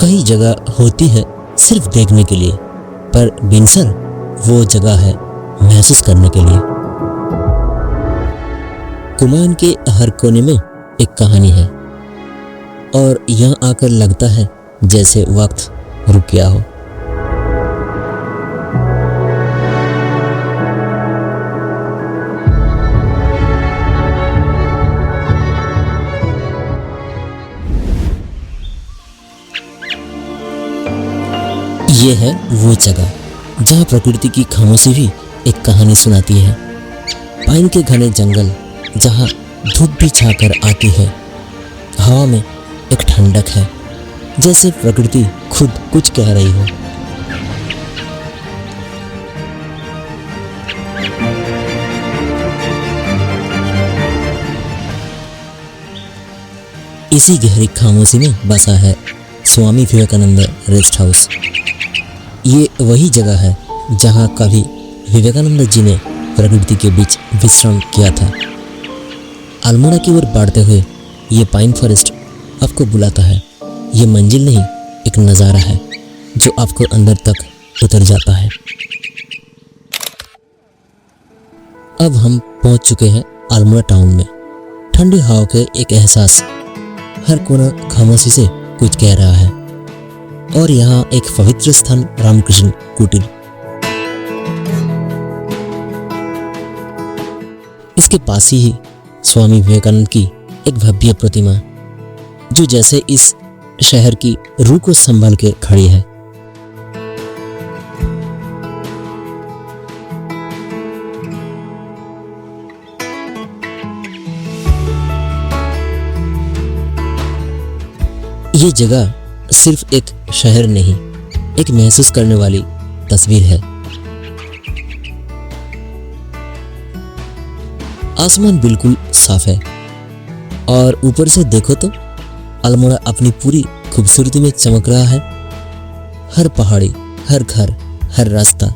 कई जगह होती है सिर्फ देखने के लिए, पर बिनसर वो जगह है महसूस करने के लिए। कुमाऊन के हर कोने में एक कहानी है और यहाँ आकर लगता है जैसे वक्त रुक गया हो। ये है वो जगह जहाँ प्रकृति की खामोशी भी एक कहानी सुनाती है। पाइन के घने जंगल जहाँ धूप भी छाकर आती है, हवा में एक ठंडक है, जैसे प्रकृति खुद कुछ कह रही हो। इसी गहरी खामोशी में बसा है स्वामी विवेकानंद रेस्ट हाउस। ये वही जगह है जहाँ कभी विवेकानंद जी ने प्रकृति के बीच विश्राम किया था। अल्मोड़ा की ओर बढ़ते हुए ये पाइन फॉरेस्ट आपको बुलाता है। ये मंजिल नहीं, एक नज़ारा है जो आपको अंदर तक उतर जाता है। अब हम पहुंच चुके हैं अल्मोड़ा टाउन में। ठंडी हवा के एक एहसास, हर कोना खामोशी से कुछ कह रहा है। और यहाँ एक पवित्र स्थान रामकृष्ण कुटीर। इसके पास ही स्वामी विवेकानंद की एक भव्य प्रतिमा, जो जैसे इस शहर की रूह को संभाल के खड़ी है। ये जगह सिर्फ एक शहर नहीं, एक महसूस करने वाली तस्वीर है। आसमान बिल्कुल साफ है और ऊपर से देखो तो अल्मोड़ा अपनी पूरी खूबसूरती में चमक रहा है। हर पहाड़ी, हर घर, हर रास्ता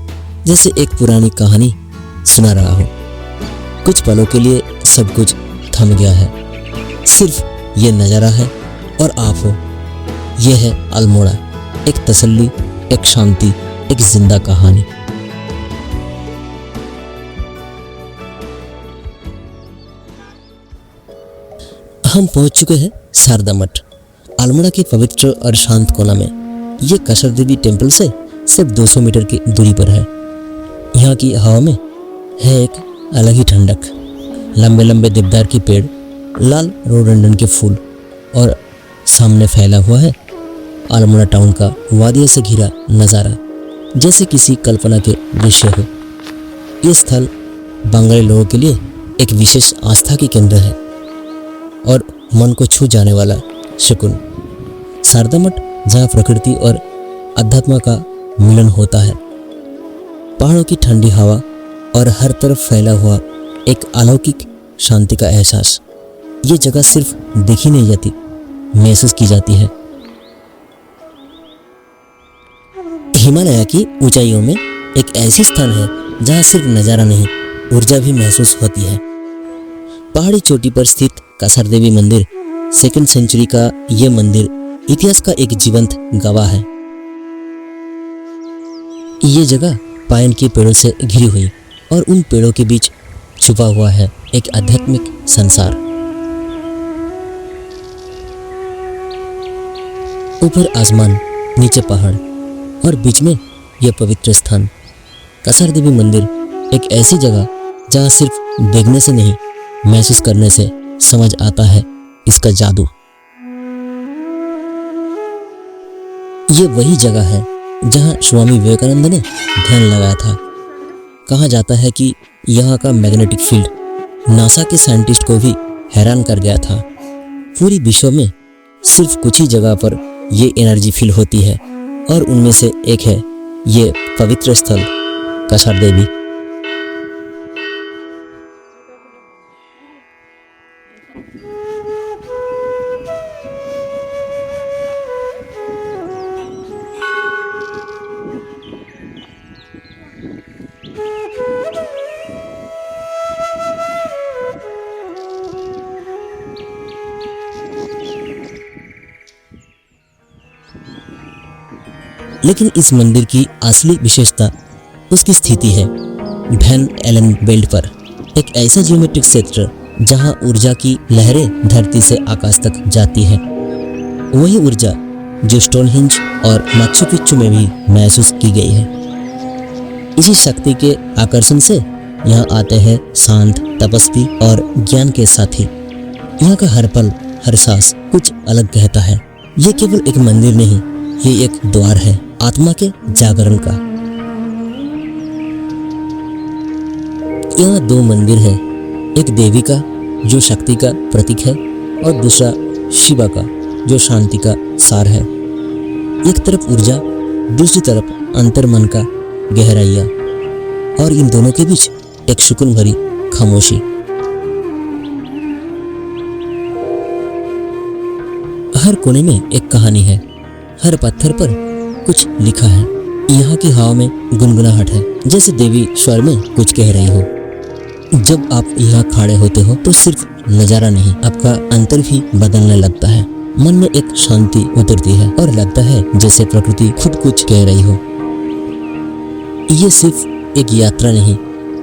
जैसे एक पुरानी कहानी सुना रहा हो। कुछ पलों के लिए सब कुछ थम गया है, सिर्फ ये नज़ारा है और आप हो। यह है अल्मोड़ा, एक तसल्ली, एक शांति, एक जिंदा कहानी। हम पहुंच चुके हैं शारदा मठ, अल्मोड़ा के पवित्र और शांत कोना में। ये कसर देवी टेम्पल से सिर्फ 200 मीटर की दूरी पर है। यहाँ की हवा में है एक अलग ही ठंडक। लंबे लंबे देवदार के पेड़, लाल रोडोडेंड्रन के फूल और सामने फैला हुआ है अल्मोड़ा टाउन का वादियों से घिरा नज़ारा, जैसे किसी कल्पना के दृश्य हो। ये स्थल बंगाली लोगों के लिए एक विशेष आस्था की केंद्र है और मन को छू जाने वाला सुकून। शारदा मठ जहाँ प्रकृति और अध्यात्म का मिलन होता है। पहाड़ों की ठंडी हवा और हर तरफ फैला हुआ एक अलौकिक शांति का एहसास। ये जगह सिर्फ देखी नहीं जाती, महसूस की जाती है। हिमालय की ऊंचाइयों में एक ऐसी स्थान है जहाँ सिर्फ नज़ारा नहीं, ऊर्जा भी महसूस होती है। पहाड़ी चोटी पर स्थित कसर देवी मंदिर, 2nd सेंचुरी का ये मंदिर इतिहास का एक जीवंत गवाह है। ये जगह पाइन के पेड़ों से घिरी हुई और उन पेड़ों के बीच छुपा हुआ है एक आध्यात्मिक संसार। ऊपर आसमान, नीचे पहाड़ और बीच में यह पवित्र स्थान कसर देवी मंदिर, एक ऐसी जगह जहाँ सिर्फ देखने से नहीं, महसूस करने से समझ आता है इसका जादू। ये वही जगह है जहाँ स्वामी विवेकानंद ने ध्यान लगाया था। कहा जाता है कि यहाँ का मैग्नेटिक फील्ड नासा के साइंटिस्ट को भी हैरान कर गया था। पूरी विश्व में सिर्फ कुछ ही जगह पर ये एनर्जी फील होती है और उनमें से एक है ये पवित्र स्थल कसर देवी। लेकिन इस मंदिर की असली विशेषता उसकी स्थिति है वैन एलन बेल्ट पर, एक ऐसा ज्योमेट्रिक क्षेत्र जहां ऊर्जा की लहरें धरती से आकाश तक जाती है। वही ऊर्जा जो स्टोनहेंज और माचू पिच्चू में भी महसूस की गई है। इसी शक्ति के आकर्षण से यहाँ आते हैं शांत, तपस्वी और ज्ञान के साथी। यहाँ का हर पल, हर सांस कुछ अलग कहता है। ये केवल एक मंदिर नहीं, ये एक द्वार है आत्मा के जागरण का। यहाँ 2 मंदिर है, एक देवी का जो शक्ति का प्रतीक है और दूसरा शिवा का जो शांति का सार है। एक तरफ ऊर्जा, दूसरी तरफ अंतर्मन का गहराइया, और इन दोनों के बीच एक सुकून भरी खामोशी। हर कोने में एक कहानी है, हर पत्थर पर कुछ लिखा है। यहाँ की हवा में गुनगुनाहट है, जैसे देवी स्वर में कुछ कह रही हो। जब आप यहाँ खड़े होते हो तो सिर्फ नजारा नहीं, आपका अंतर भी बदलने लगता है। मन में एक शांति उतरती है और लगता है जैसे प्रकृति खुद कुछ कह रही हो। ये सिर्फ एक यात्रा नहीं,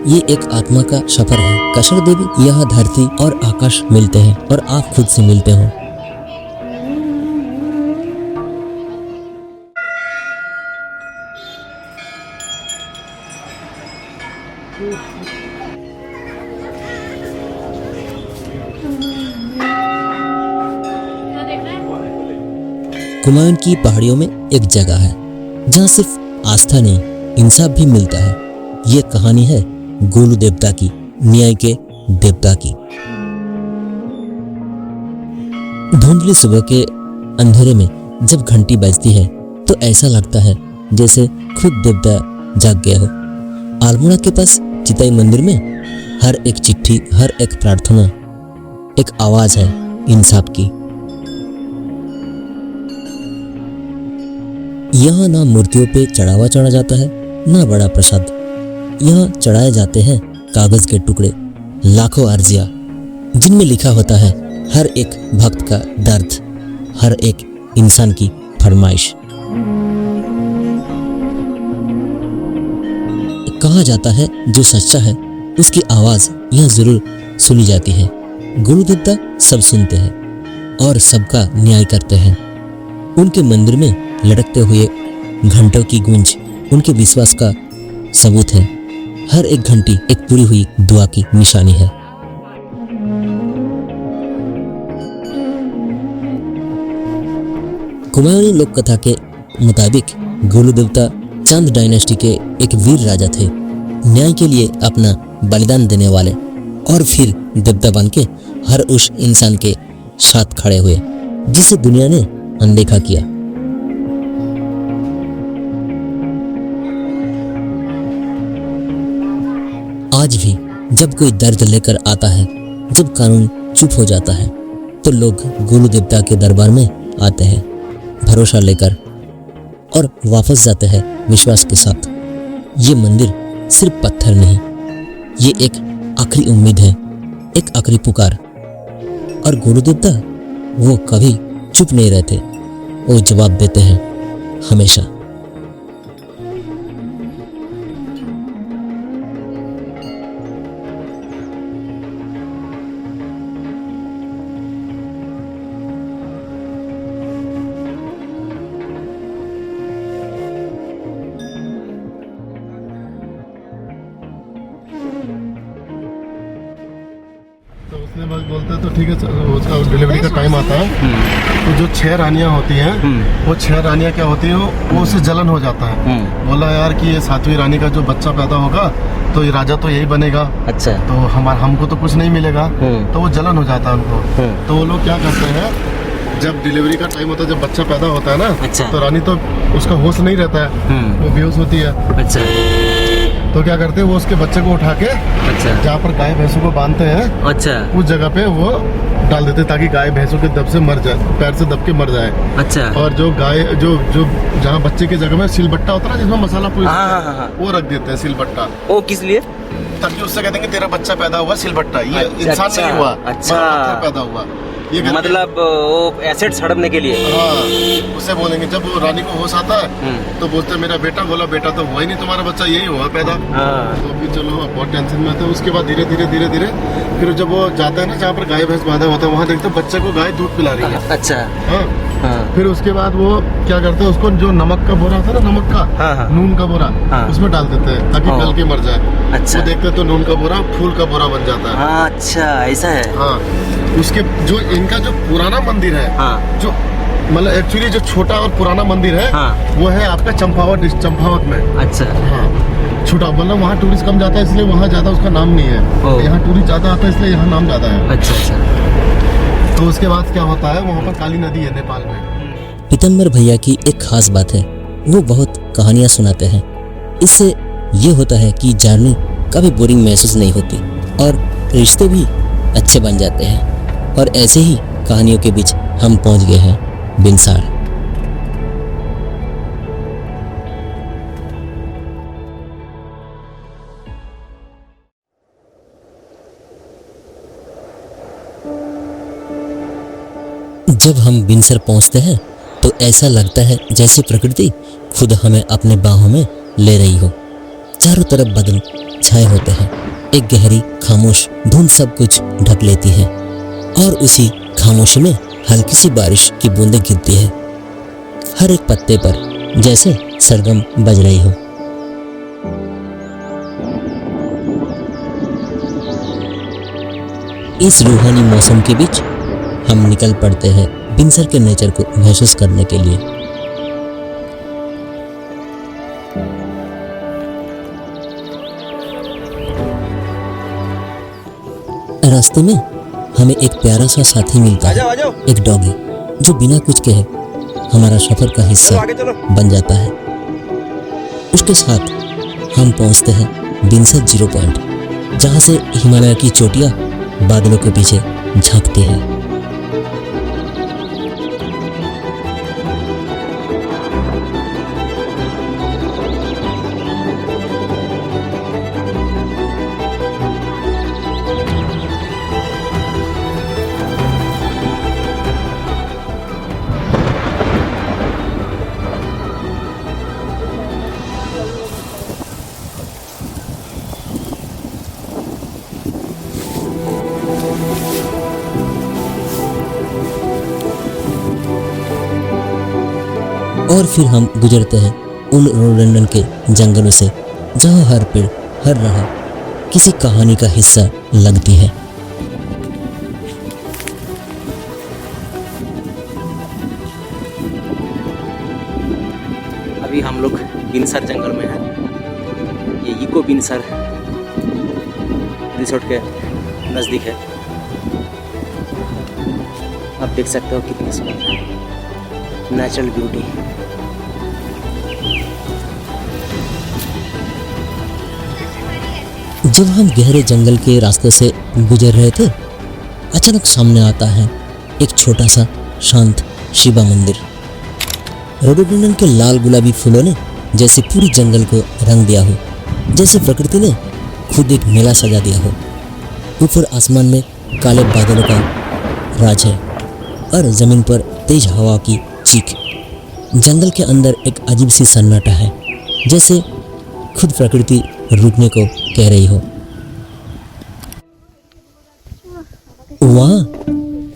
ये एक आत्मा का सफर है। कशर देवी यहाँ धरती और आकाश मिलते हैं और आप खुद से मिलते हो। कुमायून की पहाड़ियों में एक जगह है जहाँ सिर्फ आस्था नहीं, इंसाफ भी मिलता है। ये कहानी है गोलू देवता की, न्याय के देवता की। धुंधली सुबह के अंधेरे में जब घंटी बजती है तो ऐसा लगता है जैसे खुद देवता जाग गया हो। अल्मोड़ा के पास चिताई मंदिर में हर एक चिट्ठी, हर एक प्रार्थना एक आवाज है इंसाफ की। यहाँ ना मूर्तियों पे चढ़ावा चढ़ा जाता है, ना बड़ा प्रसाद। यहाँ चढ़ाए जाते हैं कागज के टुकड़े, लाखों अर्जियां, जिनमें लिखा होता है हर एक भक्त का दर्द, हर एक इंसान की फरमाइश। कहा जाता है जो सच्चा है उसकी आवाज यहाँ जरूर सुनी जाती है। गुरु देवता सब सुनते हैं और सबका न्याय करते हैं। उनके मंदिर में लटकते हुए घंटों की गूंज उनके विश्वास का सबूत है। हर एक घंटी एक पूरी हुई दुआ की निशानी है। कुमायूनी लोक कथा के मुताबिक गोलू देवता चांद डायनेस्टी के एक वीर राजा थे, न्याय के लिए अपना बलिदान देने वाले, और फिर देवता बन के हर उस इंसान के साथ खड़े हुए जिसे दुनिया ने अनदेखा किया। आज भी जब कोई दर्द लेकर आता है, जब कानून चुप हो जाता है, तो लोग गुरु देवता के दरबार में आते हैं भरोसा लेकर और वापस जाते हैं विश्वास के साथ। ये मंदिर सिर्फ पत्थर नहीं, ये एक आखिरी उम्मीद है, एक आखिरी पुकार। और गुरु देवता वो कभी चुप नहीं रहते, वो जवाब देते हैं हमेशा। उसने बस बोलते तो ठीक है, उसका डिलीवरी का टाइम आता है तो जो 6 रानियां होती हैं वो 6 रानियां क्या होती हैं, वो उससे जलन हो जाता है। बोला यार कि ये 7वीं रानी का जो बच्चा पैदा होगा तो ये राजा तो यही बनेगा। अच्छा। तो हमको तो कुछ नहीं मिलेगा, तो वो जलन हो जाता है उनको। तो वो लोग क्या करते हैं, जब डिलीवरी का टाइम होता है, जब बच्चा पैदा होता है ना, अच्छा, तो रानी तो उसका होश नहीं रहता है, वो बेहोश होती है। अच्छा। तो क्या करते हैं, वो उसके बच्चे को उठा के, अच्छा, जहाँ पर गाय भैंसों को बांधते हैं, अच्छा, उस जगह पे वो डाल देते ताकि गाय भैंसों के दब से मर जाए, पैर से दब के मर जाए। अच्छा। और जो गाय जो जहाँ बच्चे की जगह में सिलबट्टा होता है ना, जिसमें मसाला वो रख देते हैं सिलबट्टा। वो किस लिए? ताकि उससे कहते हैं कि तेरा बच्चा पैदा हुआ सिलबट्टा, ये इंसान नहीं हुआ, पत्थर पैदा हुआ। ये घर मतलब वो एसिड सड़ने के लिए। हाँ, उसे बोलेंगे। जब वो रानी को होश आता है तो बोलते हैं मेरा बेटा। बोला बेटा तो हुआ ही नहीं, तुम्हारा बच्चा यही हुआ पैदा। तो अभी चलो बहुत टेंशन में थे। उसके बाद धीरे धीरे फिर जब वो जाता है ना जहाँ पर गाय भैंस बांधा होता है, वहाँ देखते हैं बच्चे को गाय दूध पिला रही है। अच्छा। हाँ। फिर उसके बाद वो क्या करते हैं, उसको जो नमक का बोरा था ना, नमक का नून का बोरा, उसमें डाल देते हैं ताकि गल के मर जाए। अच्छा। वो देखते तो नून का बोरा फूल का बोरा बन जाता है। अच्छा, ऐसा है। हाँ, उसके जो इनका जो पुराना मंदिर है, जो मतलब एक्चुअली जो छोटा और पुराना मंदिर है, वो है आपका चंपावत में। अच्छा। हाँ, छोटा मतलब वहाँ टूरिस्ट कम जाता है इसलिए वहाँ ज्यादा उसका नाम नहीं है। यहाँ टूरिस्ट ज्यादा आता है इसलिए यहाँ नाम ज्यादा है। अच्छा अच्छा। तो उसके बाद क्या होता है, वहाँ पर काली नदी है नेपाल में। पीतम्बर भैया की एक खास बात है, वो बहुत कहानियां सुनाते हैं। इससे ये होता है कि जर्नी कभी बोरिंग महसूस नहीं होती और रिश्ते भी अच्छे बन जाते हैं। और ऐसे ही कहानियों के बीच हम पहुंच गए हैं बिनसार। जब हम बिनसर पहुंचते हैं तो ऐसा लगता है जैसे प्रकृति खुद हमें अपने बाहों में ले रही हो। चारों तरफ बादल छाए होते हैं, एक गहरी खामोश धुंध सब कुछ ढक लेती है और उसी खामोशी में हल्की सी बारिश की बूंदें गिरती है, हर एक पत्ते पर जैसे सरगम बज रही हो। इस रूहानी मौसम के बीच हम निकल पड़ते हैं बिनसर के नेचर को महसूस करने के लिए। रास्ते में हमें एक प्यारा सा साथी मिलता है, एक डॉगी जो बिना कुछ कहे हमारा सफर का हिस्सा बन जाता है। उसके साथ हम पहुंचते हैं बिनसर 0 पॉइंट, जहां से हिमालय की चोटियां बादलों के पीछे झांकती हैं। और फिर हम गुजरते हैं उन रोडोडेंड्रन के जंगलों से जहाँ हर पेड़ हर राह किसी कहानी का हिस्सा लगती है। अभी हम लोग बिनसर जंगल में हैं। ये इको बिनसर रिसोर्ट के नज़दीक है। आप देख सकते हो कितनी सुंदर नेचुरल ब्यूटी। जब हम गहरे जंगल के रास्ते से गुजर रहे थे, अचानक सामने आता है एक छोटा सा शांत शिवा मंदिर। रोडोडेंड्रन के लाल गुलाबी फूलों ने जैसे पूरी जंगल को रंग दिया हो, जैसे प्रकृति ने खुद एक मेला सजा दिया हो। ऊपर आसमान में काले बादलों का राज है और जमीन पर तेज हवा की चीख। जंगल के अंदर एक अजीब सी सन्नाटा है, जैसे खुद प्रकृति रुकने को कह रही हो। वहाँ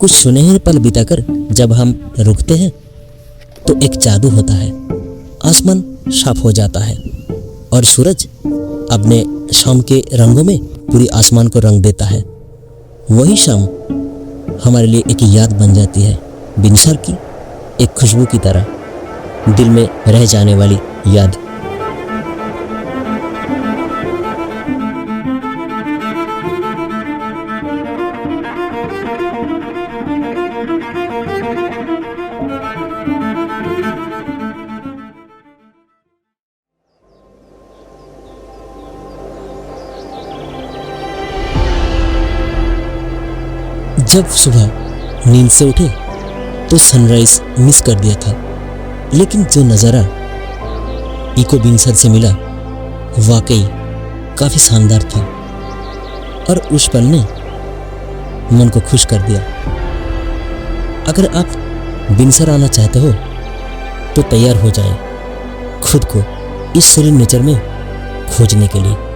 कुछ सुनहरे पल बिताकर जब हम रुकते हैं तो एक जादू होता है। आसमान साफ हो जाता है और सूरज अपने शाम के रंगों में पूरी आसमान को रंग देता है। वही शाम हमारे लिए एक याद बन जाती है, बिनसर की एक खुशबू की तरह, दिल में रह जाने वाली याद। जब सुबह नींद से उठे तो सनराइज मिस कर दिया था, लेकिन जो नज़ारा इको बिनसर से मिला वाकई काफ़ी शानदार था और उस पल ने मन को खुश कर दिया। अगर आप बिनसर आना चाहते हो तो तैयार हो जाएं खुद को इस सीरीन नेचर में खोजने के लिए।